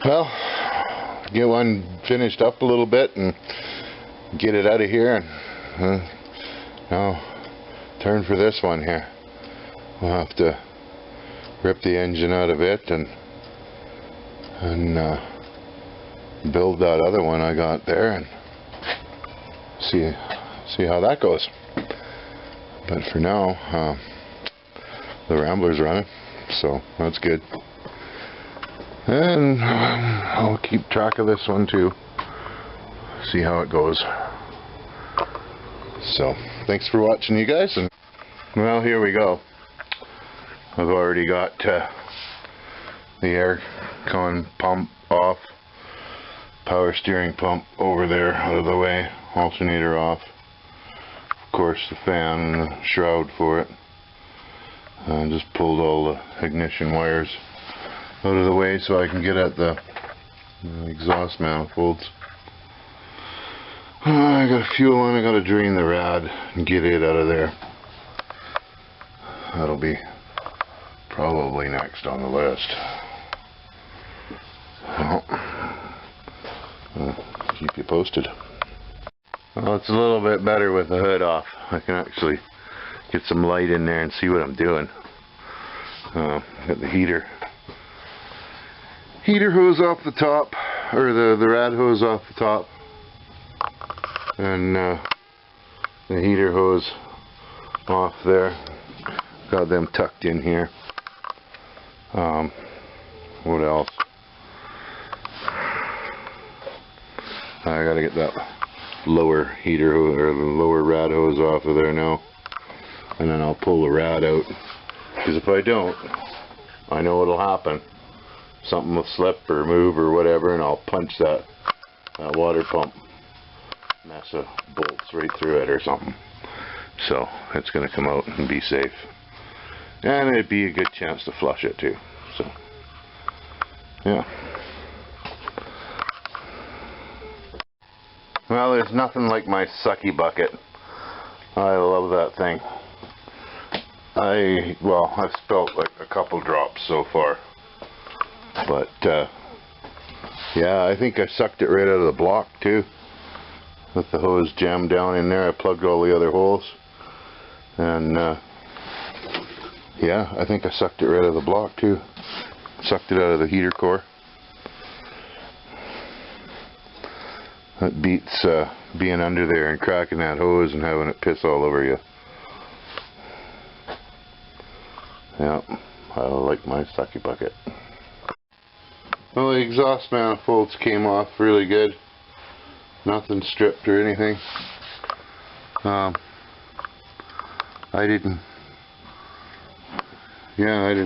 Well, get one finished up a little bit and get it out of here, and now turn for this one here. We'll have to rip the engine out of it and build that other one I got there and see how that goes. But for now, the Rambler's running, so that's good. And I'll keep track of this one too, see how it goes. So thanks for watching, you guys, and well, here we go. I've already got the air con pump off, power steering pump over there out of the way, alternator off, of course the fan and the shroud for it. I just pulled all the ignition wires out of the way so I can get at the exhaust manifolds. I got a fuel line, I got to drain the rad and get it out of there. That'll be probably next on the list. Well, I'll keep you posted. Well, it's a little bit better with the hood off. I can actually get some light in there and see what I'm doing. Got the heater hose off the top, or the rad hose off the top, and the heater hose off there. Got them tucked in here. What else? I gotta get that lower heater hose, or the lower rad hose off of there now, and then I'll pull the rad out, because if I don't, I know what'll happen. Something will slip or move or whatever, and I'll punch that water pump mess of bolts right through it or something. So it's going to come out and be safe, and it'd be a good chance to flush it too. So yeah. Well, there's nothing like my sucky bucket. I love that thing. I've spilt like a couple drops so far, but yeah, I think I sucked it right out of the block too, with the hose jammed down in there. I plugged all the other holes, and yeah, I think I sucked it right out of the block too. Sucked it out of the heater core. That beats being under there and cracking that hose and having it piss all over you. Yeah, I like my sucky bucket. Well, the exhaust manifolds came off really good. Nothing stripped or anything. I didn't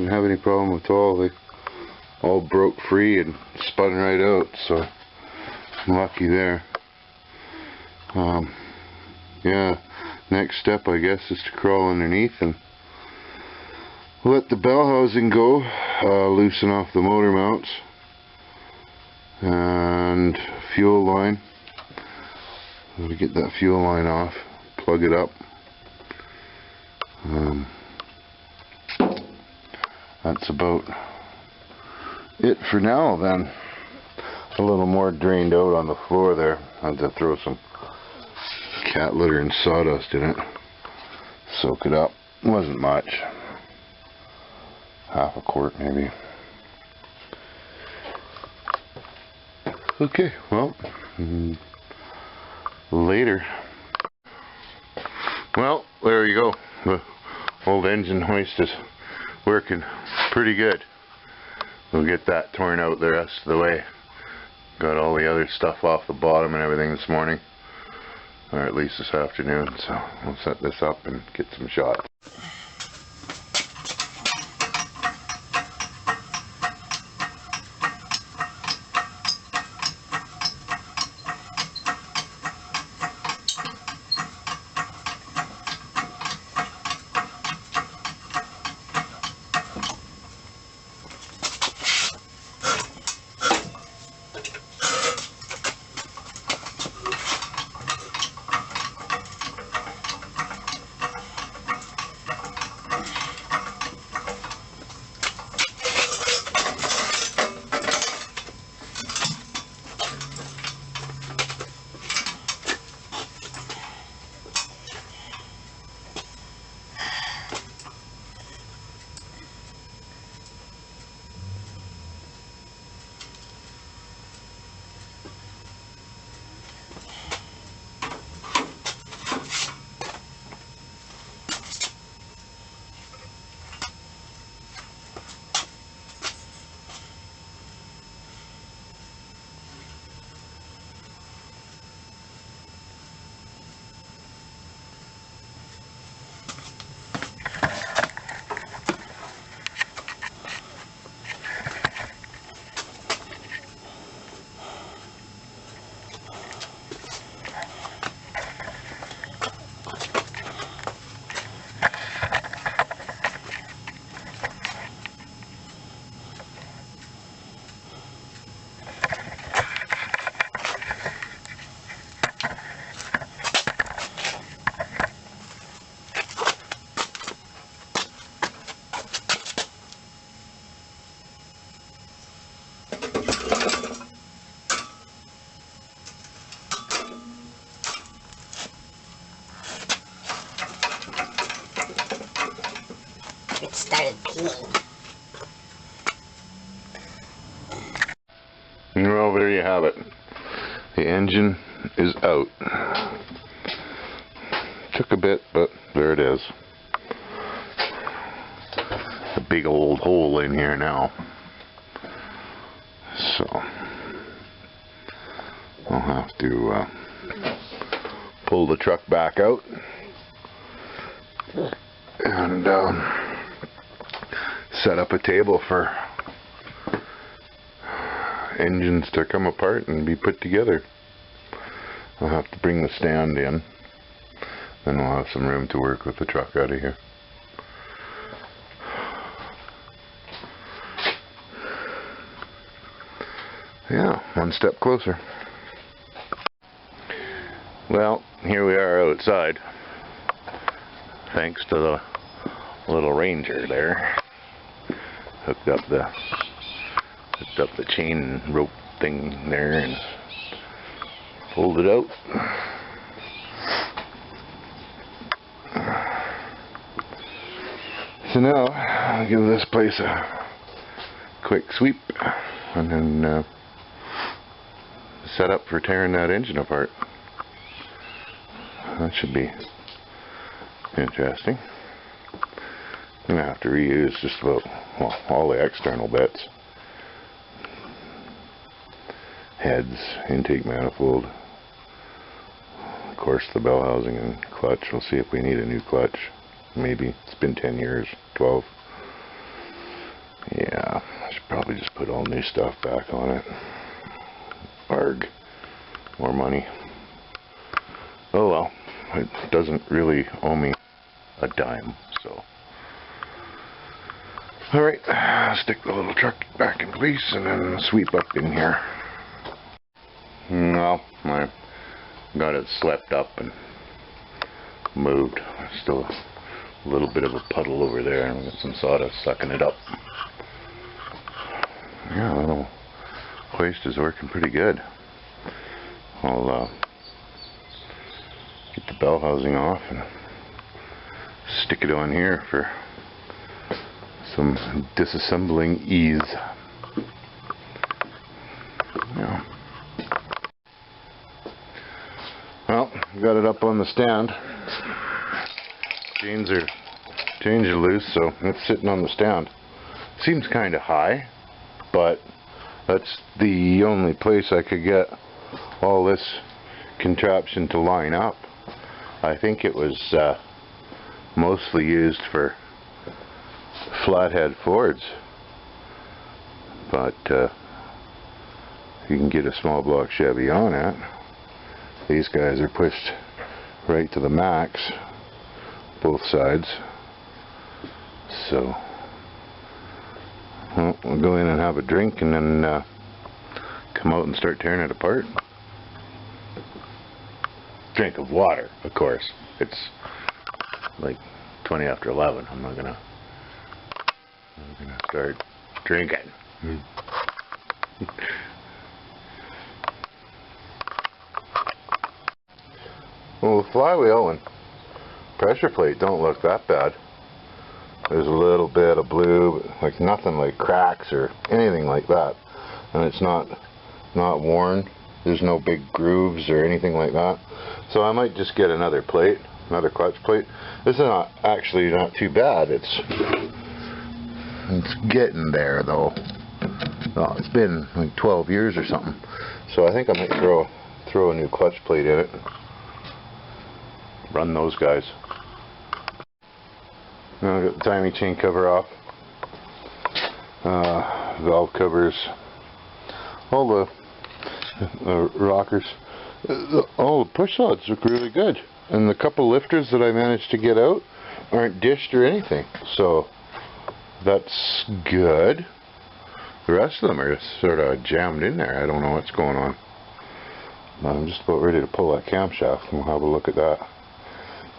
have any problem at all. They all broke free and spun right out, so I'm lucky there. Yeah, next step I guess is to crawl underneath and let the bell housing go, loosen off the motor mounts and fuel line. I'm going to get that fuel line off, plug it up. That's about it for now then. A little more drained out on the floor there. I had to throw some cat litter and sawdust in it, soak it up. Wasn't much, half a quart maybe. Okay, well, later. Well, there you go. The old engine hoist is working pretty good. We'll get that torn out the rest of the way. Got all the other stuff off the bottom and everything this morning, or at least this afternoon, so we'll set this up and get some shots. It started peeing. Well, there you have it. The engine is out. Took a bit, but there it is. A big old hole in here now. So I'll have to pull the truck back out and set up a table for engines to come apart and be put together. I'll have to bring the stand in, then we'll have some room to work with the truck out of here. Yeah, one step closer. Well, here we are outside, thanks to the little Ranger there. Hooked up the chain rope thing there and pulled it out. So now I'll give this place a quick sweep and then set up for tearing that engine apart. That should be interesting. I'm going to have to reuse just about, well, all the external bits. Heads, intake manifold, of course the bell housing and clutch. We'll see if we need a new clutch. Maybe. It's been 10 years, 12. Yeah, I should probably just put all new stuff back on it. Arg. More money. Oh well, it doesn't really owe me a dime, so. Alright, stick the little truck back in place and then sweep up in here. Well, I got it swept up and moved. Still a little bit of a puddle over there, and we got some sawdust sucking it up. Yeah, the little hoist is working pretty good. I'll get the bell housing off and stick it on here for some disassembling ease. Yeah. Well, got it up on the stand. Chains are loose, so it's sitting on the stand. Seems kind of high, but that's the only place I could get all this contraption to line up. I think it was mostly used for flathead Fords, but you can get a small block Chevy on it. These guys are pushed right to the max, both sides. So well, we'll go in and have a drink and then come out and start tearing it apart. Drink of water, of course. It's like 20 after 11. I'm not gonna start drinking. Well, the flywheel and pressure plate don't look that bad. There's a little bit of blue, but like nothing like cracks or anything like that, and it's not worn. There's no big grooves or anything like that. So I might just get another plate, another clutch plate. This is actually not too bad. It's getting there though. Oh, it's been like 12 years or something. So I think I might throw a new clutch plate in it. Run those guys. Now I've got the timing chain cover off. Valve covers. All the rockers. All the push rods look really good. And the couple lifters that I managed to get out aren't dished or anything. So that's good. The rest of them are just sort of jammed in there. I don't know what's going on. I'm just about ready to pull that camshaft and we'll have a look at that.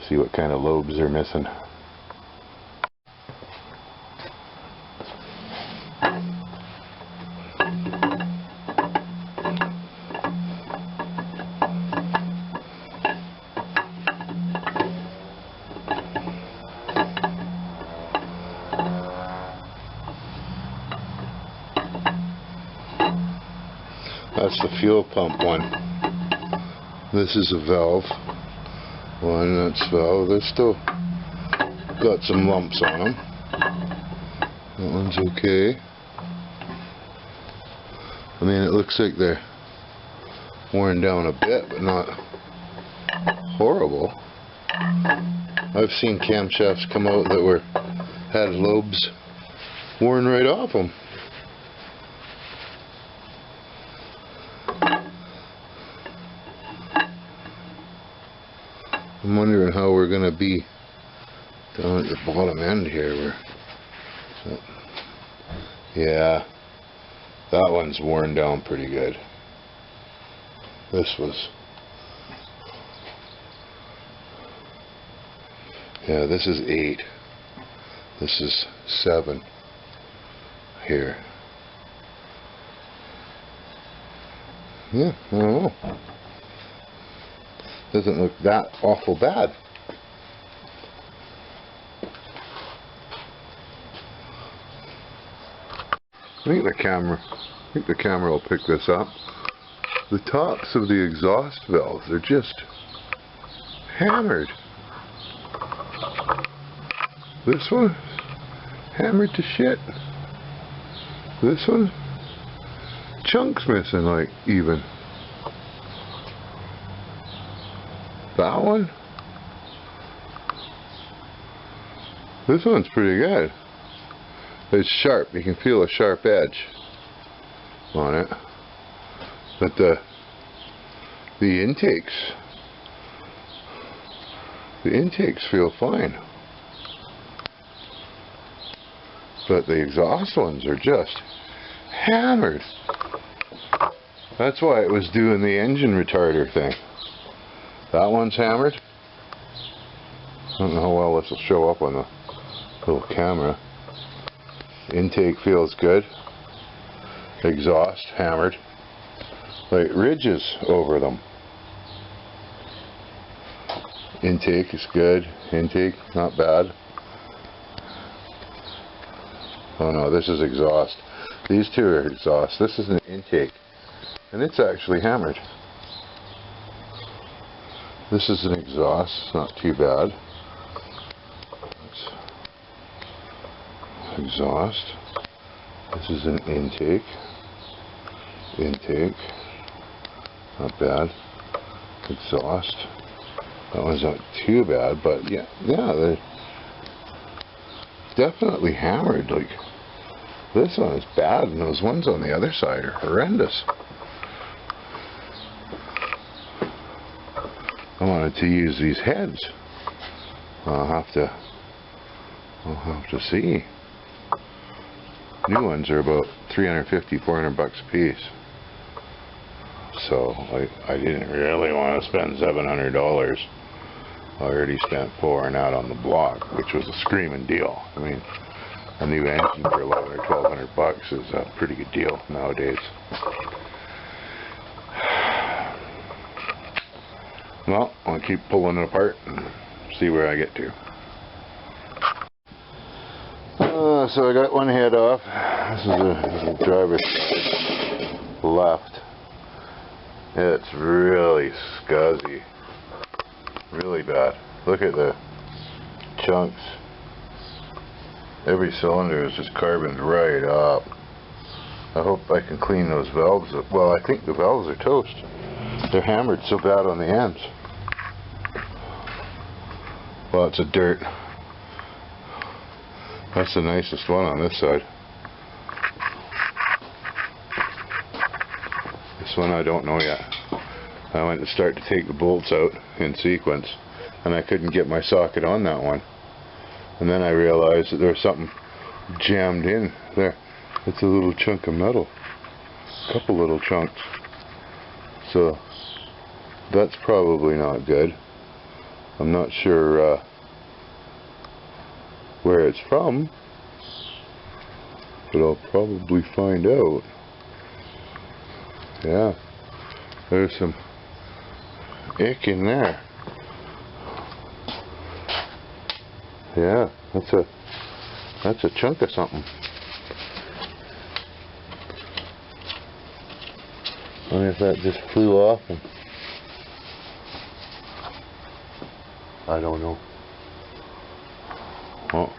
See what kind of lobes are missing. That's the fuel pump one. This is a valve. One, that's valve. They're still got some lumps on them. That one's okay. I mean, it looks like they're worn down a bit, but not horrible. I've seen camshafts come out that had lobes worn right off them. I'm wondering how we're going to be down at the bottom end here. Yeah, that one's worn down pretty good. This was... yeah, this is 8. This is 7 here. Yeah, I don't know. Doesn't look that awful bad. I think the camera will pick this up. The tops of the exhaust valves are just hammered. This one, hammered to shit. This one, chunks missing, like, even. That one, this one's pretty good. It's sharp. You can feel a sharp edge on it. But the intakes feel fine. But the exhaust ones are just hammered. That's why it was doing the engine retarder thing. That one's hammered. I don't know how well this will show up on the little camera. Intake feels good. Exhaust hammered. Like ridges over them. Intake is good. Intake, not bad. Oh no, this is exhaust. These two are exhaust. This is an intake. And it's actually hammered. This is an exhaust. It's not too bad. It's exhaust. This is an intake. Intake. Not bad. Exhaust. That one's not too bad, but yeah, they're definitely hammered. Like, this one is bad, and those ones on the other side are horrendous. I wanted to use these heads. I'll have to see. New ones are about $350, $400 a piece. So I didn't really want to spend $700. I already spent $400 on that on the block, which was a screaming deal. I mean, a new engine for $1,100 or $1,200 is a pretty good deal nowadays. Well, I'll keep pulling it apart and see where I get to. So I got one head off. This is the driver's side left. It's really scuzzy. Really bad. Look at the chunks. Every cylinder is just carboned right up. I hope I can clean those valves up. Well, I think the valves are toast. They're hammered so bad on the ends. Lots of dirt. That's the nicest one on this side. This one I don't know yet. I went to start to take the bolts out in sequence, and I couldn't get my socket on that one. And then I realized that there was something jammed in there. It's a little chunk of metal. A couple little chunks. So that's probably not good. I'm not sure where it's from, but I'll probably find out. Yeah, there's some ick in there. Yeah, that's a chunk of something. wonder if that just flew off. I don't know. Well,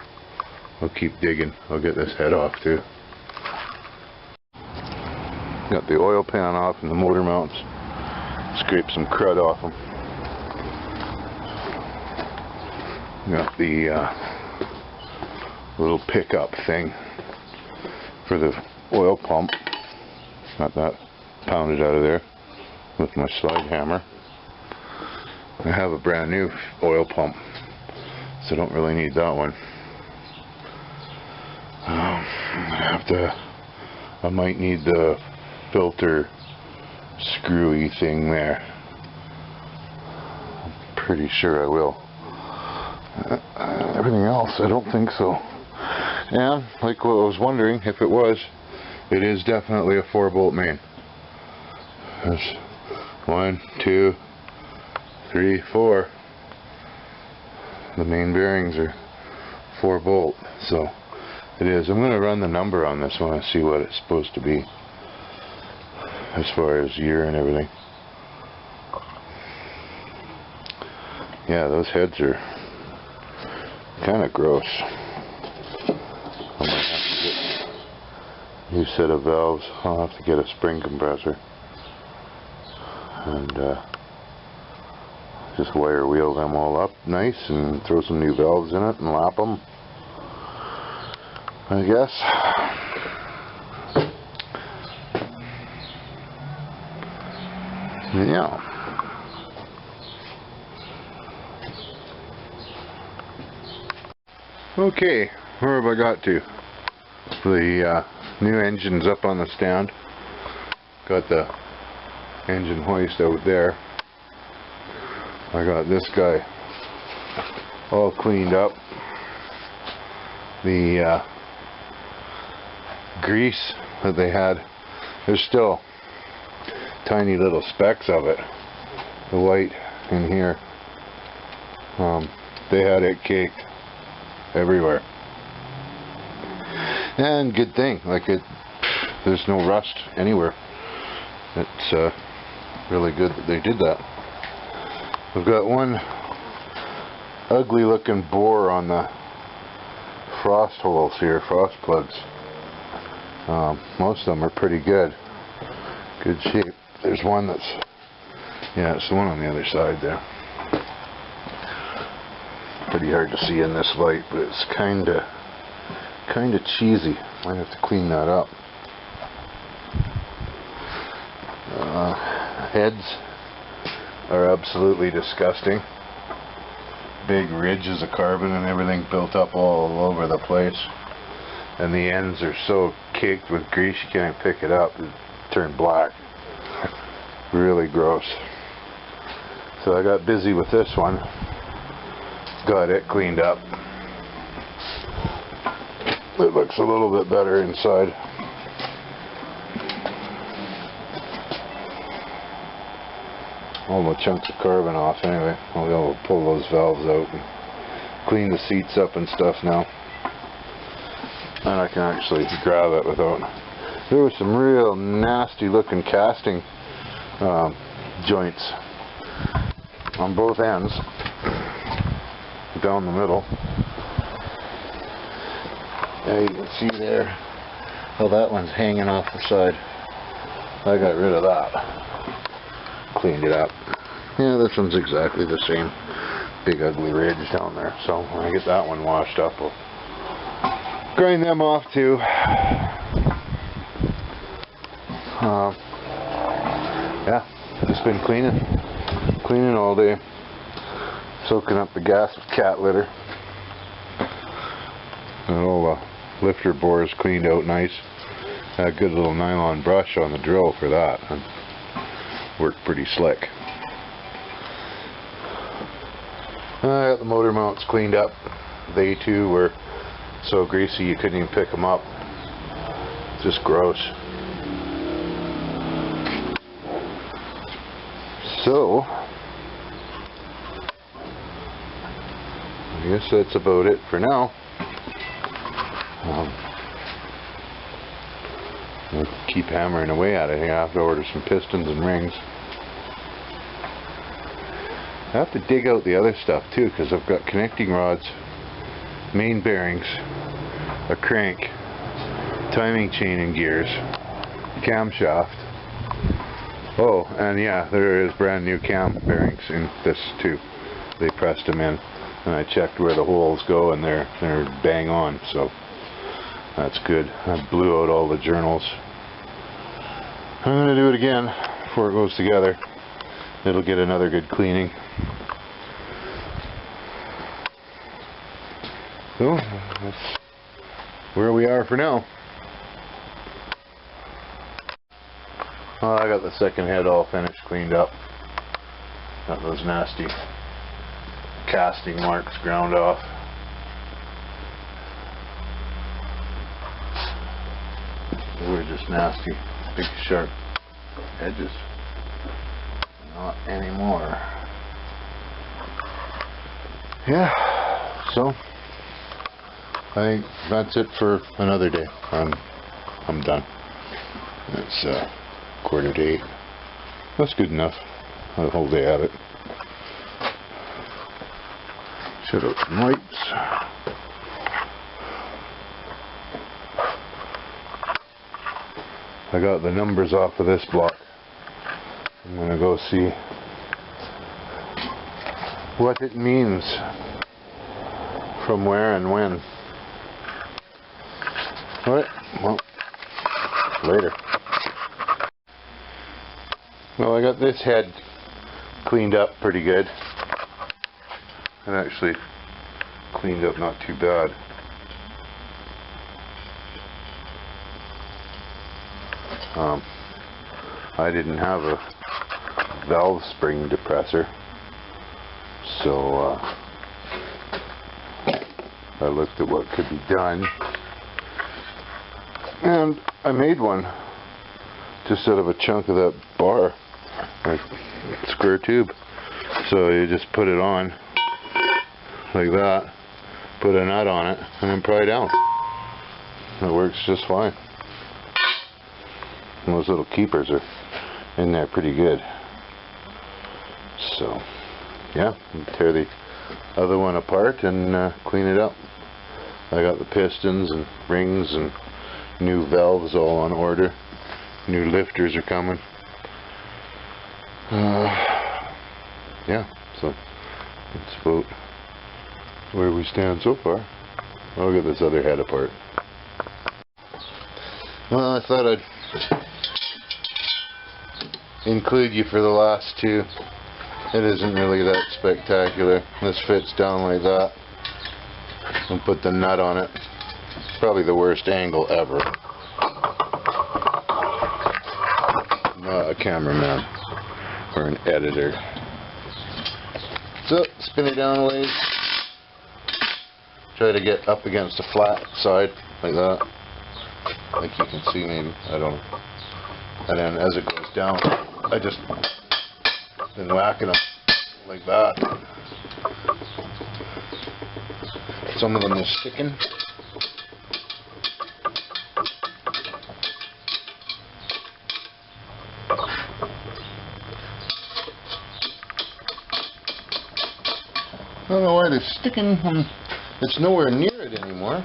I'll keep digging. I'll get this head off too. Got the oil pan off and the motor mounts. Scrape some crud off them. Got the little pickup thing for the oil pump. Got that pounded out of there with my slide hammer. I have a brand new oil pump, so I don't really need that one. I might need the filter screwy thing there. I'm pretty sure I will. Everything else, I don't think so. And like what I was wondering if it was, it is definitely a 4-bolt main. There's 1, 2, 3, 4. The main bearings are 4-bolt, so it is. I'm going to run the number on this one and see what it's supposed to be as far as year and everything. Yeah, those heads are kind of gross. I might have to get a new set of valves. I'll have to get a spring compressor and just wire wheel them all up nice and throw some new valves in it and lap them, I guess. Yeah. Okay, where have I got to? The new engine's up on the stand. Got the engine hoist out there. I got this guy all cleaned up. The grease that they had, there's still tiny little specks of it. The white in here, they had it caked everywhere. And good thing, like there's no rust anywhere. It's really good that they did that. We've got one ugly looking bore on the frost holes here, frost plugs. Most of them are pretty good shape. There's one that's, yeah, it's the one on the other side there. Pretty hard to see in this light, but it's kind of cheesy. Might have to clean that up. Heads are absolutely disgusting. Big ridges of carbon and everything built up all over the place, and the ends are so caked with grease you can't pick it up. It turned black. Really gross. So I got busy with this one. Got it cleaned up. It looks a little bit better inside. All the chunks of carbon off anyway. I'll be able to pull those valves out and clean the seats up and stuff now. And I can actually grab it without... There was some real nasty looking casting joints on both ends, down the middle. Yeah, you can see there how that one's hanging off the side. I got rid of that. Cleaned it up. Yeah, this one's exactly the same. Big ugly ridge down there. So when I get that one washed up, I'll grind them off too. Yeah, just been cleaning all day, soaking up the gas with cat litter. And all the lifter bores cleaned out nice. Had a good little nylon brush on the drill for that, and worked pretty slick. I got the motor mounts cleaned up. They too were so greasy you couldn't even pick them up. Just gross. So, I guess that's about it for now. We'll keep hammering away at it. I have to order some pistons and rings. I have to dig out the other stuff too, because I've got connecting rods, main bearings, a crank, timing chain and gears, camshaft. Oh, and yeah, there is brand new cam bearings in this too. They pressed them in, and I checked where the holes go, and they're bang on, so that's good. I blew out all the journals. I'm going to do it again before it goes together. It'll get another good cleaning. So, that's where we are for now. Oh, I got the second head all finished, cleaned up. Got those nasty casting marks ground off. They were just nasty, big sharp edges. Not anymore. Yeah, so I think that's it for another day. I'm done. It's 7:45. That's good enough. The whole day at it. Shut out some lights. I got the numbers off of this block. I'm gonna go see what it means from where and when. Alright, well, later. Well, I got this head cleaned up pretty good. It actually cleaned up not too bad. I didn't have a valve spring depressor, so I looked at what could be done, and I made one just out of a chunk of that bar, a square tube. So you just put it on like that, put a nut on it, and then pry down. It works just fine. And those little keepers are in there pretty good. So yeah, tear the other one apart and clean it up. I got the pistons and rings and new valves all on order. New lifters are coming. Yeah, so that's about where we stand so far. I'll get this other head apart. Well, I thought I'd include you for the last two. It isn't really that spectacular. This fits down like that. And put the nut on it. Probably the worst angle ever. Not a cameraman or an editor. So, spin it down a ways. Try to get up against the flat side like that. Like you can see maybe. I don't know. And then as it goes down, I just been whacking them like that. Some of them are sticking. I don't know why they're sticking. It's nowhere near it anymore.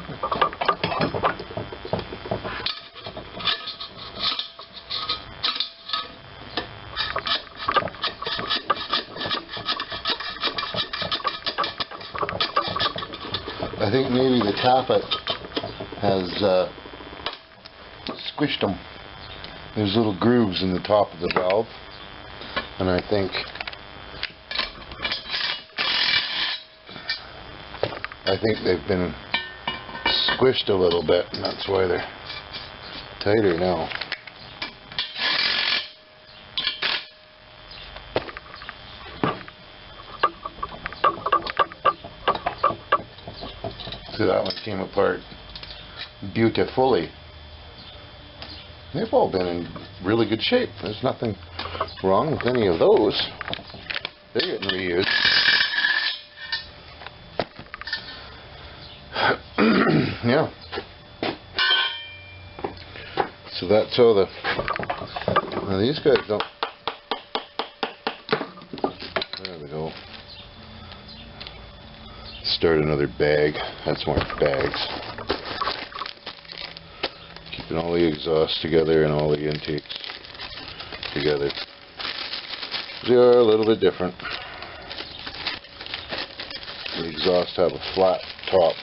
I think maybe the tappet has squished them. There's little grooves in the top of the valve, and I think they've been squished a little bit, and that's why they're tighter now. See, that one came apart beautifully. They've all been in really good shape. There's nothing wrong with any of those. They're getting reused. Yeah. So that's how the... Now these guys don't... There we go. Start another bag. That's more bags. Keeping all the exhaust together and all the intakes together. They are a little bit different. The exhaust have a flat top.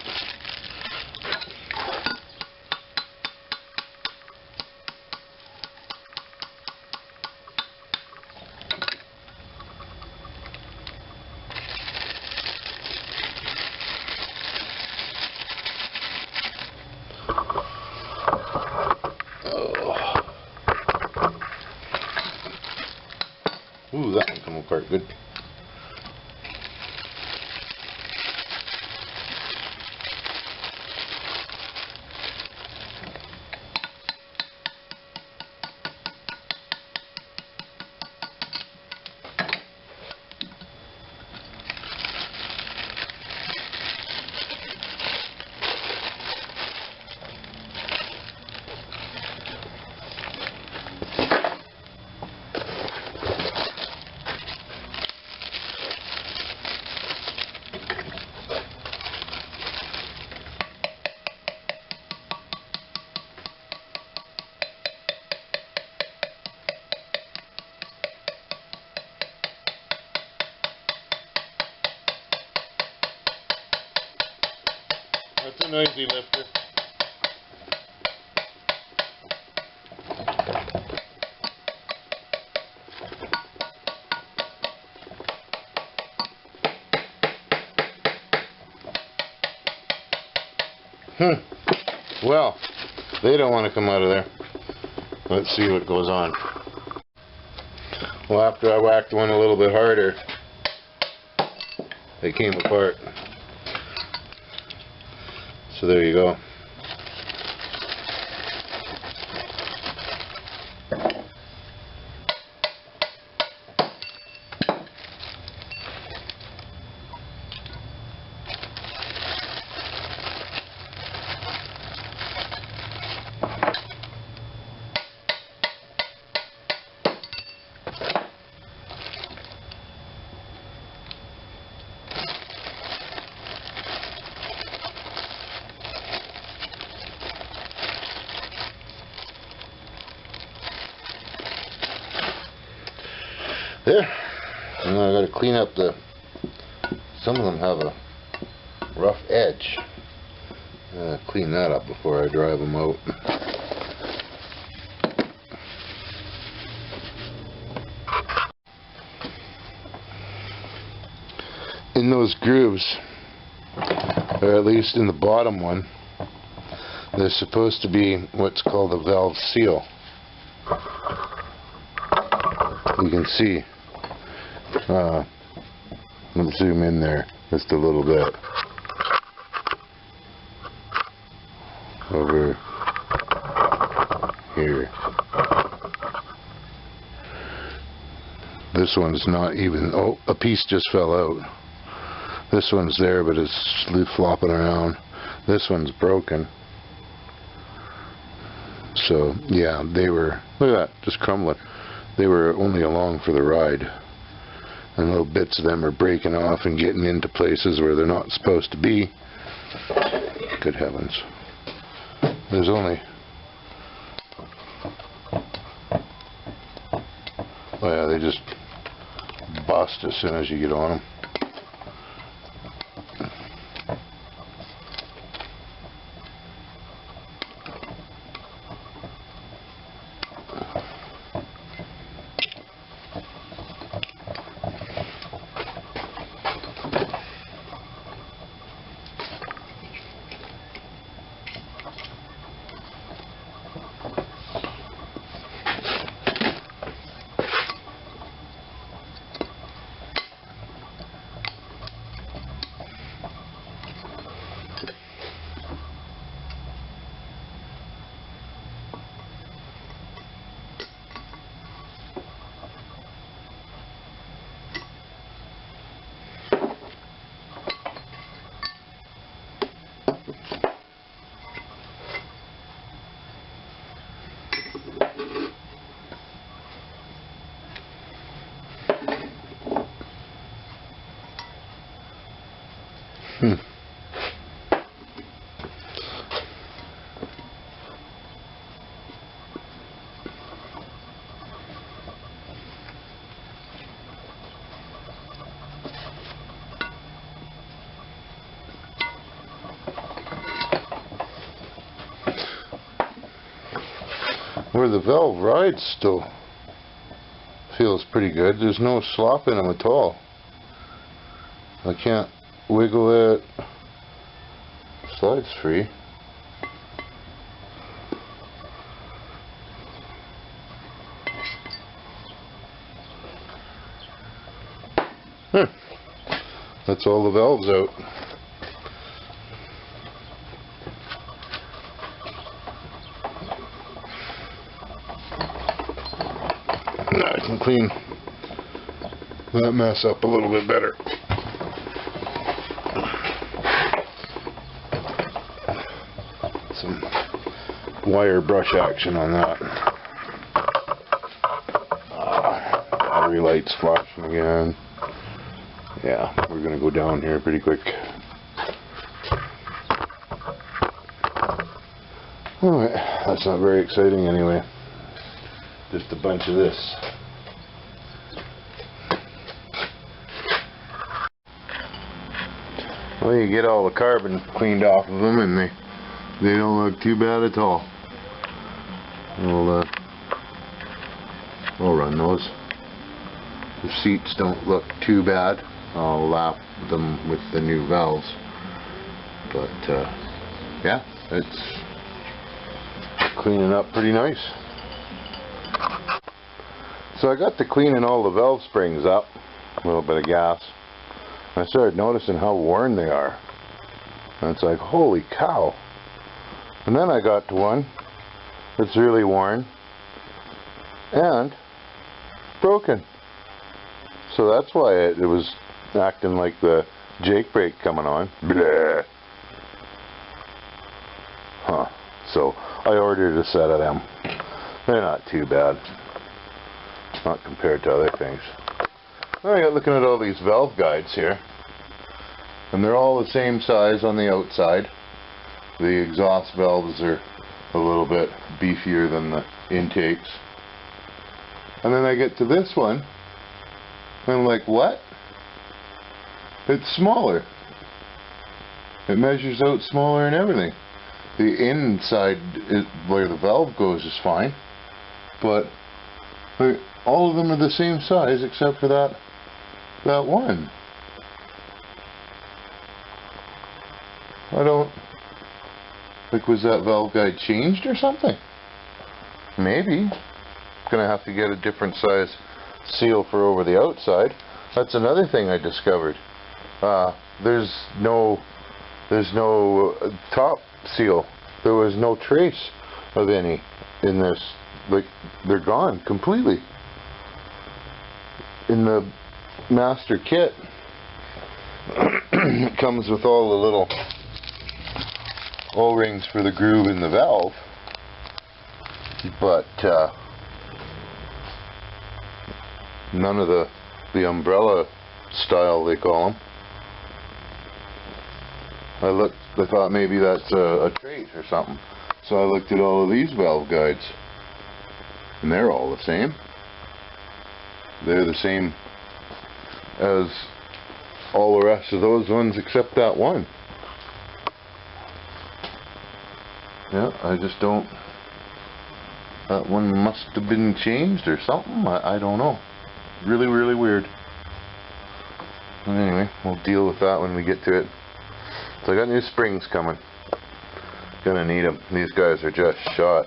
Ooh, that one come apart good. That's a noisy lifter. Well, they don't want to come out of there. Let's see what goes on. Well, after I whacked one a little bit harder, they came apart. So there you go. There. Now I got to clean up the... Some of them have a rough edge. Clean that up before I drive them out. In those grooves, or at least in the bottom one, there's supposed to be what's called a valve seal. You can see. Let's zoom in there just a little bit. Over here. This one's not even... Oh, a piece just fell out. This one's there, but it's flopping around. This one's broken. So, yeah, they were... Look at that, just crumbling. They were only along for the ride. And little bits of them are breaking off and getting into places where they're not supposed to be. Good heavens. There's only... Oh yeah, they just bust as soon as you get on them. where the valve rides still feels pretty good. There's no slop in them at all. I can't wiggle it. Slides free. That's all the valves out. Now I can clean that mess up a little bit better. Some wire brush action on that. Battery lights flashing again. Yeah, we're gonna go down here pretty quick. Alright, that's not very exciting anyway. Just a bunch of this. Well, you get all the carbon cleaned off of them and they don't look too bad at all. We'll run those. The seats don't look too bad. I'll lap them with the new valves. But yeah, it's cleaning up pretty nice. So I got to cleaning all the valve springs up, a little bit of gas. I started noticing how worn they are. And it's like, holy cow. And then I got to one that's really worn and broken. So that's why it was acting like the Jake brake coming on. Blah. Huh. So I ordered a set of them. They're not too bad. Not compared to other things. I got looking at all these valve guides here. And they're all the same size on the outside. The exhaust valves are a little bit beefier than the intakes. And then I get to this one. And I'm like, what? It's smaller. It measures out smaller and everything. The inside, where the valve goes, is fine. But all of them are the same size except for that one. Like, was that valve guide changed or something? Maybe. Gonna have to get a different size seal for over the outside. That's another thing I discovered. There's no top seal. There was no trace of any in this. Like, they're gone completely. In the master kit, it comes with all the little O-rings for the groove in the valve, but none of the umbrella style, they call them. I thought maybe that's a trait or something. So I looked at all of these valve guides, and they're all the same. They're the same as all the rest of those ones except that one. Yeah, I just don't... That one must have been changed or something. I don't know. Really, really weird. Anyway, we'll deal with that when we get to it. So I got new springs coming. Gonna need them. These guys are just shot.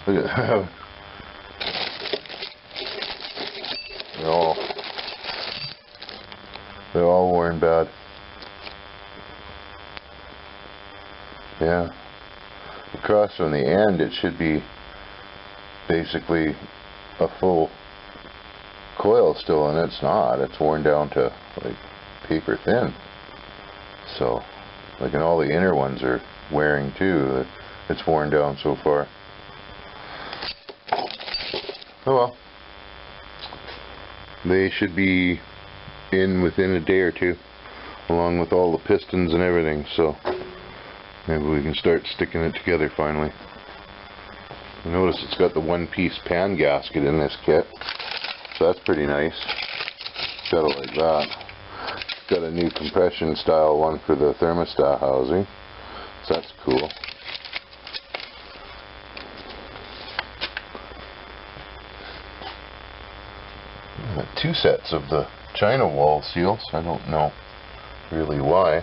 Look at that. They're all worn bad. Yeah. Across from the end, it should be basically a full coil still, and it's not. It's worn down to like paper thin. So, like, and all the inner ones are wearing too. It's worn down so far. Oh well. They should be in within a day or two, along with all the pistons and everything, so maybe we can start sticking it together finally. Notice it's got the one-piece pan gasket in this kit, so that's pretty nice. Got it like that. Got a new compression style one for the thermostat housing, so that's cool. Got 2 sets of the China wall seals. I don't know really why,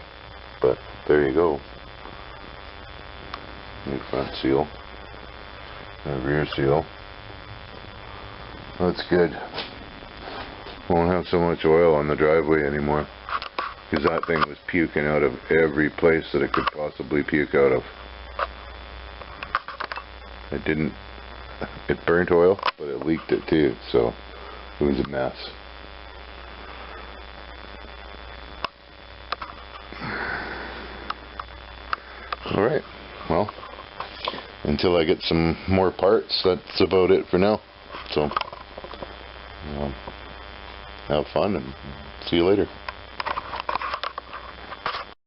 but there you go. New front seal, and rear seal. That's good. Won't have so much oil on the driveway anymore, because that thing was puking out of every place that it could possibly puke out of. It burnt oil, but it leaked it too, so it was a mess. Alright, well, until I get some more parts, that's about it for now. So, have fun and see you later.